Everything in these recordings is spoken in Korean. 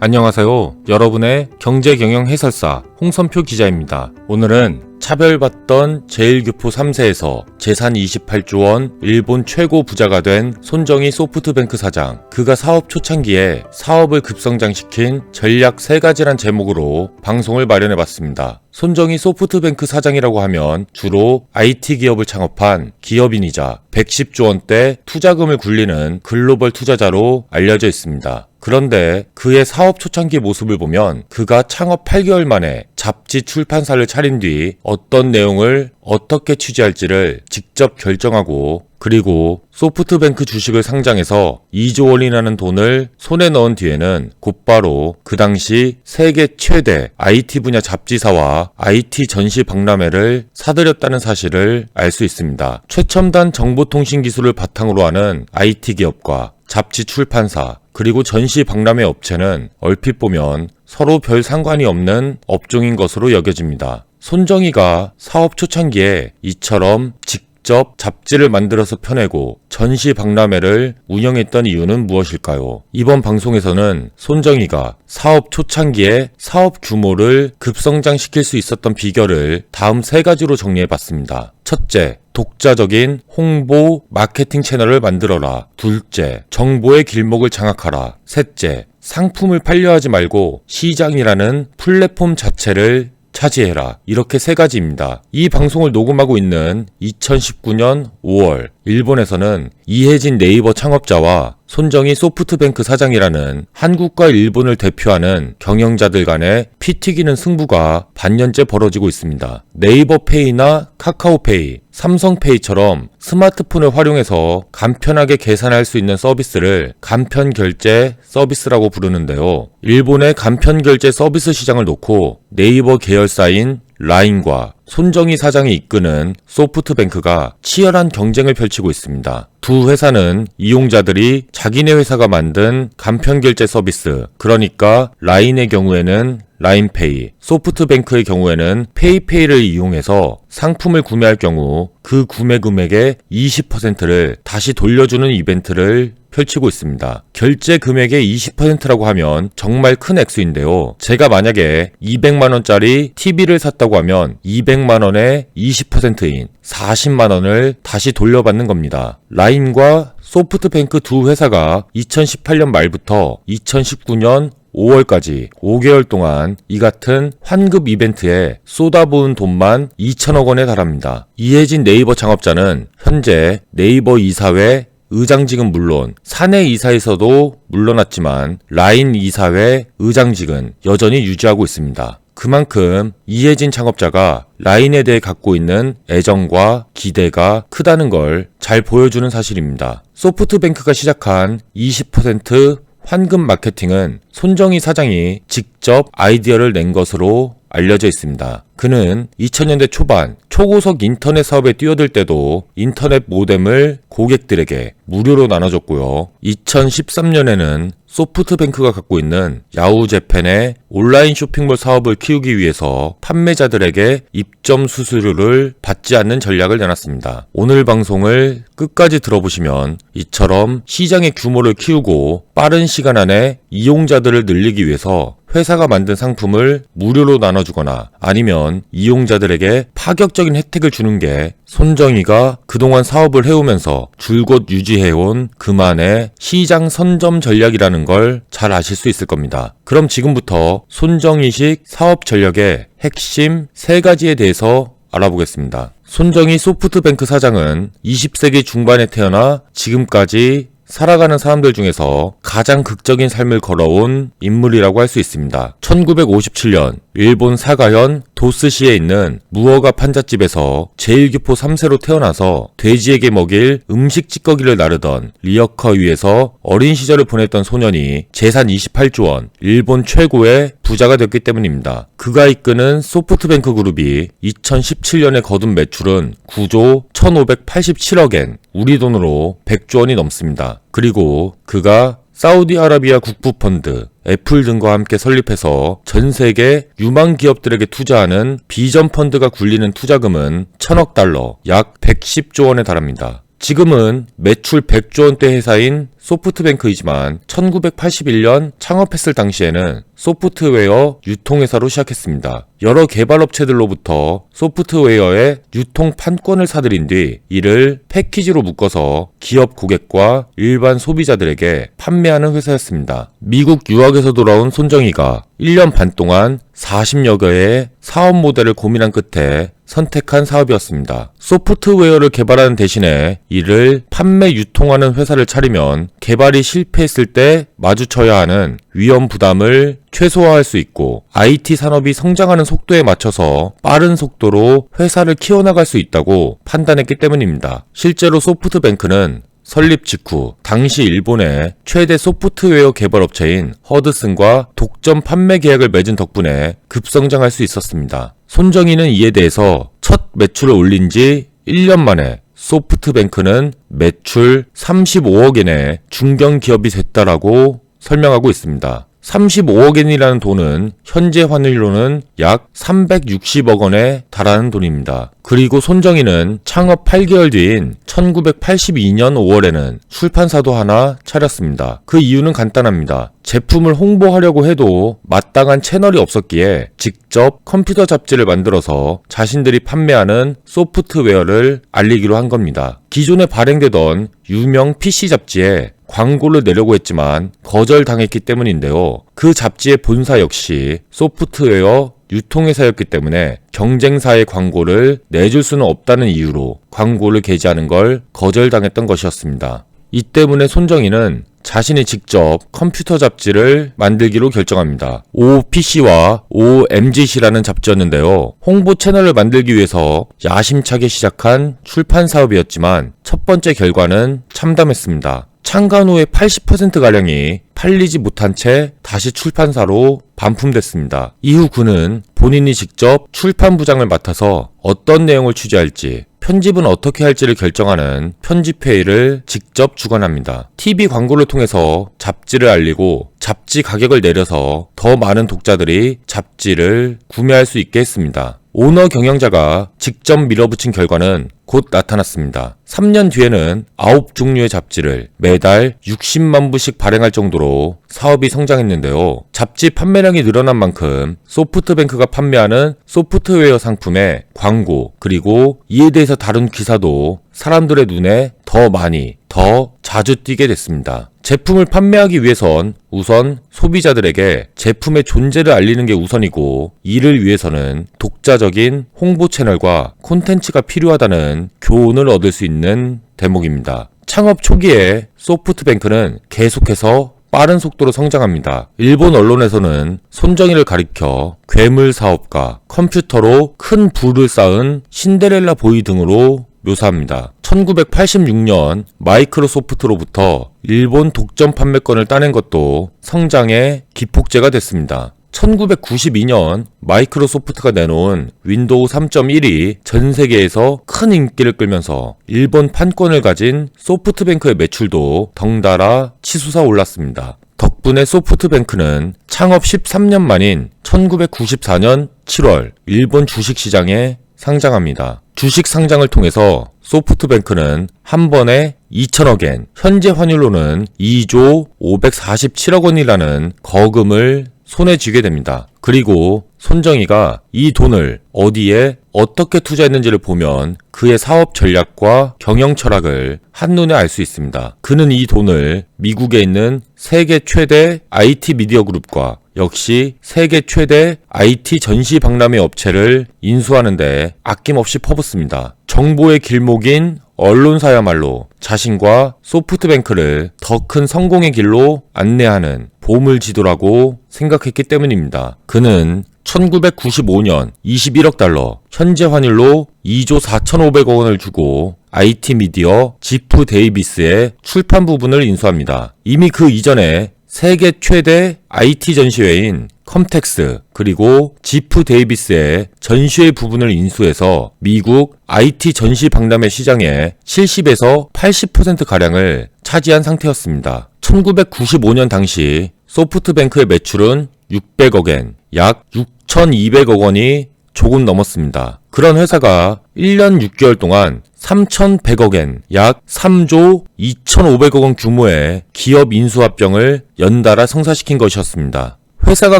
안녕하세요. 여러분의 경제경영 해설사 홍선표 기자입니다. 오늘은 차별받던 제1교포 3세에서 재산 28조 원 일본 최고 부자가 된 손정희 소프트뱅크 사장, 그가 사업 초창기에 사업을 급성장시킨 전략 3가지란 제목으로 방송을 마련해봤습니다. 손정희 소프트뱅크 사장이라고 하면 주로 IT 기업을 창업한 기업인이자 110조 원대 투자금을 굴리는 글로벌 투자자로 알려져 있습니다. 그런데 그의 사업 초창기 모습을 보면 그가 창업 8개월 만에 잡지 출판사를 차린 뒤 어떤 내용을 어떻게 취재할지를 직접 결정하고, 그리고 소프트뱅크 주식을 상장해서 2조 원이라는 돈을 손에 넣은 뒤에는 곧바로 그 당시 세계 최대 IT 분야 잡지사와 IT 전시 박람회를 사들였다는 사실을 알 수 있습니다. 최첨단 정보통신 기술을 바탕으로 하는 IT 기업과 잡지 출판사, 그리고 전시 박람회 업체는 얼핏 보면 서로 별 상관이 없는 업종인 것으로 여겨집니다. 손정희가 사업 초창기에 이처럼 직접 잡지를 만들어서 펴내고 전시 박람회를 운영했던 이유는 무엇일까요? 이번 방송에서는 손정희가 사업 초창기에 사업 규모를 급성장시킬 수 있었던 비결을 다음 3가지로 정리해봤습니다. 첫째, 독자적인 홍보, 마케팅 채널을 만들어라. 둘째, 정보의 길목을 장악하라. 셋째, 상품을 팔려하지 말고 시장이라는 플랫폼 자체를 차지해라. 이렇게 3가지입니다. 이 방송을 녹음하고 있는 2019년 5월, 일본에서는 이혜진 네이버 창업자와 손정희 소프트뱅크 사장이라는 한국과 일본을 대표하는 경영자들 간의 피 튀기는 승부가 반년째 벌어지고 있습니다. 네이버페이나 카카오페이, 삼성페이처럼 스마트폰을 활용해서 간편하게 계산할 수 있는 서비스를 간편결제 서비스라고 부르는데요. 일본의 간편결제 서비스 시장을 놓고 네이버 계열사인 라인과 손정희 사장이 이끄는 소프트뱅크가 치열한 경쟁을 펼치고 있습니다. 두 회사는 이용자들이 자기네 회사가 만든 간편결제 서비스, 그러니까 라인의 경우에는 라인페이, 소프트뱅크의 경우에는 페이페이를 이용해서 상품을 구매할 경우 그 구매 금액의 20%를 다시 돌려주는 이벤트를 펼치고 있습니다. 결제 금액의 20%라고 하면 정말 큰 액수인데요. 제가 만약에 200만원짜리 TV를 샀다고 하면 200만원의 20%인 40만원을 다시 돌려받는 겁니다. 라인과 소프트뱅크 두 회사가 2018년 말부터 2019년 5월까지 5개월 동안 이 같은 환급 이벤트에 쏟아부은 돈만 2천억 원에 달합니다. 이혜진 네이버 창업자는 현재 네이버 이사회 의장직은 물론 사내 이사에서도 물러났지만 라인 이사회 의장직은 여전히 유지하고 있습니다. 그만큼 이혜진 창업자가 라인에 대해 갖고 있는 애정과 기대가 크다는 걸 잘 보여주는 사실입니다. 소프트뱅크가 시작한 20% 환급 마케팅은 손정희 사장이 직접 아이디어를 낸 것으로 알려져 있습니다. 그는 2000년대 초반 초고속 인터넷 사업에 뛰어들 때도 인터넷 모뎀을 고객들에게 무료로 나눠줬고요. 2013년에는 소프트뱅크가 갖고 있는 야후재팬의 온라인 쇼핑몰 사업을 키우기 위해서 판매자들에게 입점 수수료를 받지 않는 전략을 내놨습니다. 오늘 방송을 끝까지 들어보시면 이처럼 시장의 규모를 키우고 빠른 시간 안에 이용자들을 늘리기 위해서 회사가 만든 상품을 무료로 나눠주거나 아니면 이용자들에게 파격적인 혜택을 주는 게 손정희가 그동안 사업을 해오면서 줄곧 유지해온 그만의 시장 선점 전략이라는 걸 잘 아실 수 있을 겁니다. 그럼 지금부터 손정희식 사업 전략의 핵심 3가지에 대해서 알아보겠습니다. 손정희 소프트뱅크 사장은 20세기 중반에 태어나 지금까지 살아가는 사람들 중에서 가장 극적인 삶을 걸어온 인물이라고 할 수 있습니다. 1957년 일본 사가현 도스시에 있는 무허가 판잣집에서 제1교포 3세로 태어나서 돼지에게 먹일 음식 찌꺼기를 나르던 리어커 위에서 어린 시절을 보냈던 소년이 재산 28조 원, 일본 최고의 부자가 됐기 때문입니다. 그가 이끄는 소프트뱅크 그룹이 2017년에 거둔 매출은 9조 1587억엔, 우리 돈으로 100조 원이 넘습니다. 그리고 그가 사우디아라비아 국부펀드, 애플 등과 함께 설립해서 전 세계 유망 기업들에게 투자하는 비전 펀드가 굴리는 투자금은 1000억 달러, 약 110조 원에 달합니다. 지금은 매출 100조 원대 회사인 소프트뱅크이지만 1981년 창업했을 당시에는 소프트웨어 유통회사로 시작했습니다. 여러 개발업체들로부터 소프트웨어의 유통 판권을 사들인 뒤 이를 패키지로 묶어서 기업 고객과 일반 소비자들에게 판매하는 회사였습니다. 미국 유학에서 돌아온 손정희가 1년 반 동안 40여 개의 사업 모델을 고민한 끝에 선택한 사업이었습니다. 소프트웨어를 개발하는 대신에 이를 판매 유통하는 회사를 차리면 개발이 실패했을 때 마주쳐야 하는 위험 부담을 최소화할 수 있고 IT 산업이 성장하는 속도에 맞춰서 빠른 속도로 회사를 키워나갈 수 있다고 판단했기 때문입니다. 실제로 소프트뱅크는 설립 직후 당시 일본의 최대 소프트웨어 개발업체인 허드슨과 독점 판매 계약을 맺은 덕분에 급성장할 수 있었습니다. 손정희는 이에 대해서 첫 매출을 올린 지 1년 만에 소프트뱅크는 매출 35억엔의 중견기업이 됐다라고 설명하고 있습니다. 35억엔이라는 돈은 현재 환율로는 약 360억 원에 달하는 돈입니다. 그리고 손정희는 창업 8개월 뒤인 1982년 5월에는 출판사도 하나 차렸습니다. 그 이유는 간단합니다. 제품을 홍보하려고 해도 마땅한 채널이 없었기에 직접 컴퓨터 잡지를 만들어서 자신들이 판매하는 소프트웨어를 알리기로 한 겁니다. 기존에 발행되던 유명 PC 잡지에 광고를 내려고 했지만 거절당했기 때문인데요. 그 잡지의 본사 역시 소프트웨어 유통회사였기 때문에 경쟁사의 광고를 내줄 수는 없다는 이유로 광고를 게재하는 걸 거절당했던 것이었습니다. 이 때문에 손정희는 자신이 직접 컴퓨터 잡지를 만들기로 결정합니다. OPC와 OMGC라는 잡지였는데요. 홍보 채널을 만들기 위해서 야심차게 시작한 출판 사업이었지만 첫 번째 결과는 참담했습니다. 창간 후에 80%가량이 팔리지 못한 채 다시 출판사로 반품됐습니다. 이후 그는 본인이 직접 출판 부장을 맡아서 어떤 내용을 취재할지, 편집은 어떻게 할지를 결정하는 편집회의를 직접 주관합니다. TV 광고를 통해서 잡지를 알리고 잡지 가격을 내려서 더 많은 독자들이 잡지를 구매할 수 있게 했습니다. 오너 경영자가 직접 밀어붙인 결과는 곧 나타났습니다. 3년 뒤에는 9종류의 잡지를 매달 60만 부씩 발행할 정도로 사업이 성장했는데요. 잡지 판매량이 늘어난 만큼 소프트뱅크가 판매하는 소프트웨어 상품의 광고 그리고 이에 대해서 다룬 기사도 사람들의 눈에 더 많이, 더 자주 띄게 됐습니다. 제품을 판매하기 위해선 우선 소비자들에게 제품의 존재를 알리는 게 우선이고 이를 위해서는 독자적인 홍보 채널과 콘텐츠가 필요하다는 교훈을 얻을 수 있는 대목입니다. 창업 초기에 소프트뱅크는 계속해서 빠른 속도로 성장합니다. 일본 언론에서는 손정희를 가리켜 괴물 사업가, 컴퓨터로 큰 부를 쌓은 신데렐라 보이 등으로 묘사합니다. 1986년 마이크로소프트로부터 일본 독점 판매권을 따낸 것도 성장의 기폭제가 됐습니다. 1992년 마이크로소프트가 내놓은 윈도우 3.1이 전 세계에서 큰 인기를 끌면서 일본 판권을 가진 소프트뱅크의 매출도 덩달아 치솟아 올랐습니다. 덕분에 소프트뱅크는 창업 13년 만인 1994년 7월 일본 주식시장에 상장합니다. 주식 상장을 통해서 소프트뱅크는 한 번에 2천억엔, 현재 환율로는 2조 547억 원이라는 거금을 손에 쥐게 됩니다. 그리고 손정희가 이 돈을 어디에 어떻게 투자했는지를 보면 그의 사업 전략과 경영 철학을 한눈에 알 수 있습니다. 그는 이 돈을 미국에 있는 세계 최대 IT 미디어 그룹과 역시 세계 최대 IT 전시 박람회 업체를 인수하는데 아낌없이 퍼붓습니다. 정보의 길목인 언론사야말로 자신과 소프트뱅크를 더 큰 성공의 길로 안내하는 보물지도라고 생각했기 때문입니다. 그는 1995년 21억 달러, 현재 환율로 2조 4,500억 원을 주고 IT 미디어 지프 데이비스의 출판 부분을 인수합니다. 이미 그 이전에 세계 최대 IT 전시회인 컴텍스 그리고 지프 데이비스의 전시회 부분을 인수해서 미국 IT 전시 박람회 시장의 70에서 80%가량을 차지한 상태였습니다. 1995년 당시 소프트뱅크의 매출은 600억엔, 약 6,200억 원이 조금 넘었습니다. 그런 회사가 1년 6개월 동안 3,100억엔, 약 3조 2,500억 원 규모의 기업 인수합병을 연달아 성사시킨 것이었습니다. 회사가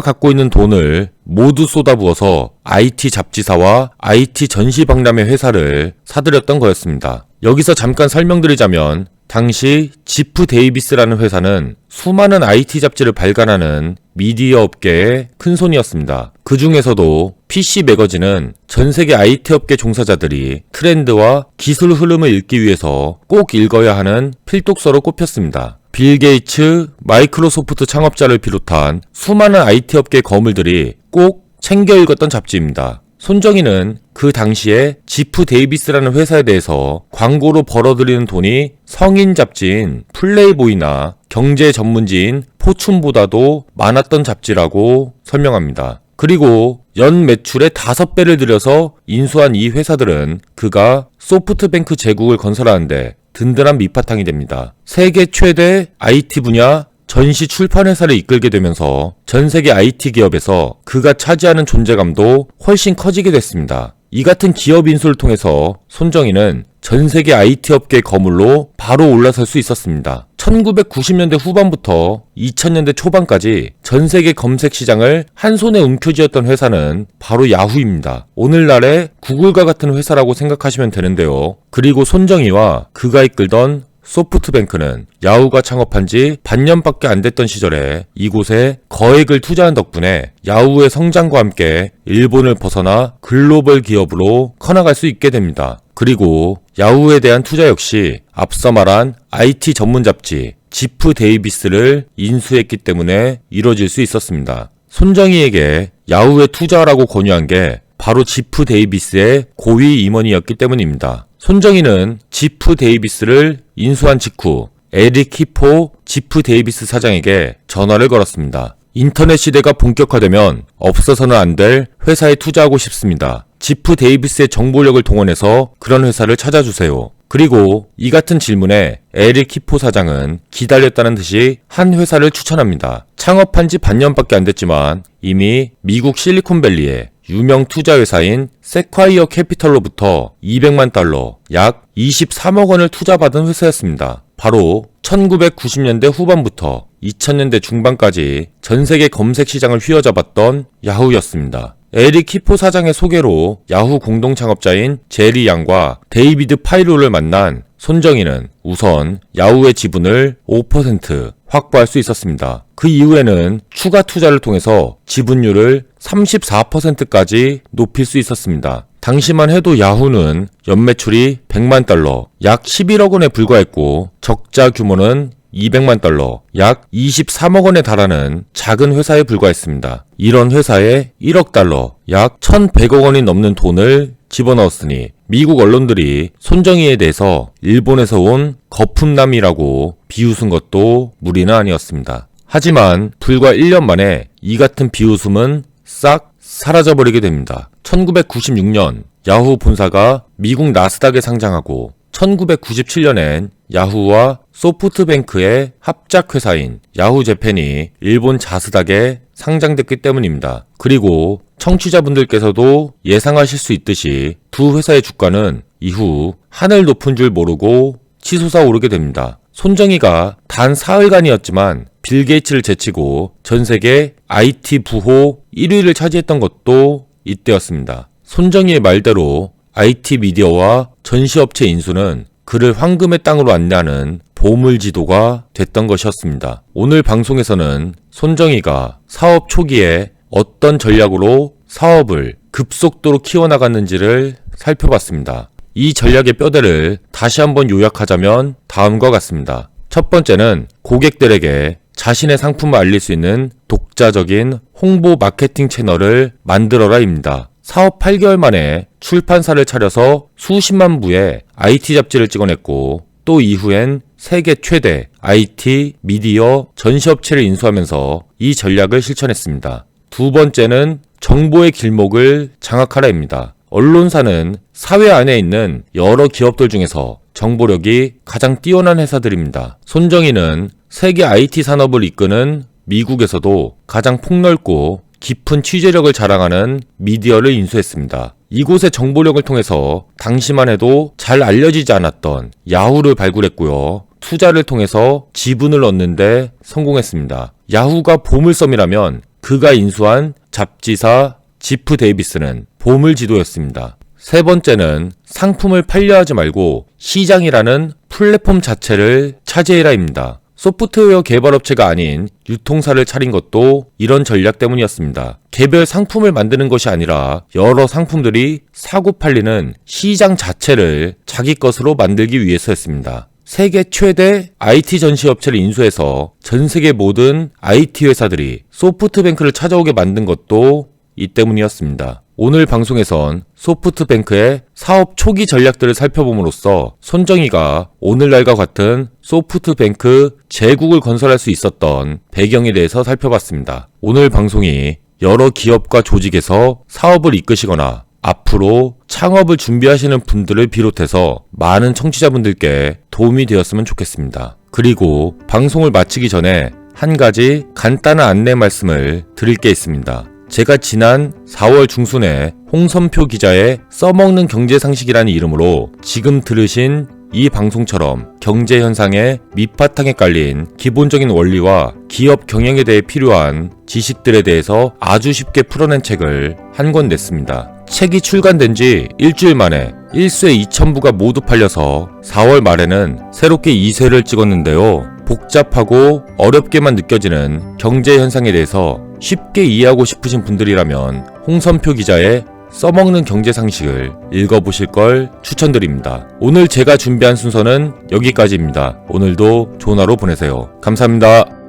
갖고 있는 돈을 모두 쏟아부어서 IT 잡지사와 IT 전시박람회 회사를 사들였던 거였습니다. 여기서 잠깐 설명드리자면 당시 지프 데이비스라는 회사는 수많은 IT 잡지를 발간하는 미디어 업계의 큰손이었습니다. 그 중에서도 PC 매거진은 전 세계 IT 업계 종사자들이 트렌드와 기술 흐름을 읽기 위해서 꼭 읽어야 하는 필독서로 꼽혔습니다. 빌 게이츠, 마이크로소프트 창업자를 비롯한 수많은 IT 업계 거물들이 꼭 챙겨 읽었던 잡지입니다. 손정희는 그 당시에 지프 데이비스라는 회사에 대해서 광고로 벌어들이는 돈이 성인 잡지인 플레이보이나 경제 전문지인 포춘보다도 많았던 잡지라고 설명합니다. 그리고 연 매출의 5배를 들여서 인수한 이 회사들은 그가 소프트뱅크 제국을 건설하는데 든든한 밑바탕이 됩니다. 세계 최대 IT 분야 전시 출판 회사를 이끌게 되면서 전 세계 IT 기업에서 그가 차지하는 존재감도 훨씬 커지게 됐습니다. 이 같은 기업 인수를 통해서 손정희는 전 세계 IT 업계의 거물로 바로 올라설 수 있었습니다. 1990년대 후반부터 2000년대 초반까지 전 세계 검색 시장을 한 손에 움켜쥐었던 회사는 바로 야후입니다. 오늘날의 구글과 같은 회사라고 생각하시면 되는데요. 그리고 손정희와 그가 이끌던 소프트뱅크는 야후가 창업한 지 반년밖에 안 됐던 시절에 이곳에 거액을 투자한 덕분에 야후의 성장과 함께 일본을 벗어나 글로벌 기업으로 커나갈 수 있게 됩니다. 그리고 야후에 대한 투자 역시 앞서 말한 IT 전문 잡지 지프 데이비스를 인수했기 때문에 이뤄질 수 있었습니다. 손정희에게 야후에 투자하라고 권유한 게 바로 지프 데이비스의 고위 임원이었기 때문입니다. 손정희는 지프 데이비스를 인수한 직후 에릭 히포 지프 데이비스 사장에게 전화를 걸었습니다. 인터넷 시대가 본격화되면 없어서는 안 될 회사에 투자하고 싶습니다. 지프 데이비스의 정보력을 동원해서 그런 회사를 찾아주세요. 그리고 이 같은 질문에 에릭 히포 사장은 기다렸다는 듯이 한 회사를 추천합니다. 창업한 지 반년밖에 안 됐지만 이미 미국 실리콘밸리에 유명 투자 회사인 세콰이어 캐피털로부터 200만 달러, 약 23억 원을 투자받은 회사였습니다. 바로 1990년대 후반부터 2000년대 중반까지 전 세계 검색 시장을 휘어잡았던 야후였습니다. 에릭 히포 사장의 소개로 야후 공동 창업자인 제리 양과 데이비드 파이로를 만난 손정희는 우선 야후의 지분을 5% 확보할 수 있었습니다. 그 이후에는 추가 투자를 통해서 지분율을 34%까지 높일 수 있었습니다. 당시만 해도 야후는 연매출이 100만 달러, 약 11억 원에 불과했고 적자 규모는 200만 달러, 약 23억 원에 달하는 작은 회사에 불과했습니다. 이런 회사에 1억 달러, 약 1,100억 원이 넘는 돈을 집어넣었으니 미국 언론들이 손정희에 대해서 일본에서 온 거품남이라고 비웃은 것도 무리는 아니었습니다. 하지만 불과 1년 만에 이 같은 비웃음은 싹 사라져버리게 됩니다. 1996년 야후 본사가 미국 나스닥에 상장하고 1997년엔 야후와 소프트뱅크의 합작회사인 야후재팬이 일본 자스닥에 상장됐기 때문입니다. 그리고 청취자분들께서도 예상하실 수 있듯이 두 회사의 주가는 이후 하늘 높은 줄 모르고 치솟아 오르게 됩니다. 손정희가 단 사흘간이었지만 빌 게이츠를 제치고 전 세계 IT 부호 1위를 차지했던 것도 이때였습니다. 손정희의 말대로 IT 미디어와 전시업체 인수는 그를 황금의 땅으로 안내하는 보물지도가 됐던 것이었습니다. 오늘 방송에서는 손정희가 사업 초기에 어떤 전략으로 사업을 급속도로 키워나갔는지를 살펴봤습니다. 이 전략의 뼈대를 다시 한번 요약하자면 다음과 같습니다. 첫 번째는 고객들에게 자신의 상품을 알릴 수 있는 독자적인 홍보 마케팅 채널을 만들어라입니다. 사업 8개월 만에 출판사를 차려서 수십만 부의 IT 잡지를 찍어냈고 또 이후엔 세계 최대 IT, 미디어, 전시업체를 인수하면서 이 전략을 실천했습니다. 두 번째는 정보의 길목을 장악하라입니다. 언론사는 사회 안에 있는 여러 기업들 중에서 정보력이 가장 뛰어난 회사들입니다. 손정희는 세계 IT 산업을 이끄는 미국에서도 가장 폭넓고 깊은 취재력을 자랑하는 미디어를 인수했습니다. 이곳의 정보력을 통해서 당시만 해도 잘 알려지지 않았던 야후를 발굴했고요. 투자를 통해서 지분을 얻는데 성공했습니다. 야후가 보물섬이라면 그가 인수한 잡지사 지프 데이비스는 보물지도였습니다. 세 번째는 상품을 팔려하지 말고 시장이라는 플랫폼 자체를 차지해라입니다. 소프트웨어 개발업체가 아닌 유통사를 차린 것도 이런 전략 때문이었습니다. 개별 상품을 만드는 것이 아니라 여러 상품들이 사고 팔리는 시장 자체를 자기 것으로 만들기 위해서였습니다. 세계 최대 IT 전시업체를 인수해서 전 세계 모든 IT 회사들이 소프트뱅크를 찾아오게 만든 것도 이 때문이었습니다. 오늘 방송에선 소프트뱅크의 사업 초기 전략들을 살펴봄으로써 손정희가 오늘날과 같은 소프트뱅크 제국을 건설할 수 있었던 배경에 대해서 살펴봤습니다. 오늘 방송이 여러 기업과 조직에서 사업을 이끄시거나 앞으로 창업을 준비하시는 분들을 비롯해서 많은 청취자분들께 도움이 되었으면 좋겠습니다. 그리고 방송을 마치기 전에 한 가지 간단한 안내 말씀을 드릴 게 있습니다. 제가 지난 4월 중순에 홍선표 기자의 써먹는 경제상식이라는 이름으로 지금 들으신 이 방송처럼 경제 현상의 밑바탕에 깔린 기본적인 원리와 기업 경영에 대해 필요한 지식들에 대해서 아주 쉽게 풀어낸 책을 한 권 냈습니다. 책이 출간된 지 일주일 만에 1쇄 2,000부가 모두 팔려서 4월 말에는 새롭게 2쇄를 찍었는데요. 복잡하고 어렵게만 느껴지는 경제 현상에 대해서 쉽게 이해하고 싶으신 분들이라면 홍선표 기자의 써먹는 경제상식을 읽어보실 걸 추천드립니다. 오늘 제가 준비한 순서는 여기까지입니다. 오늘도 좋은 하루 보내세요. 감사합니다.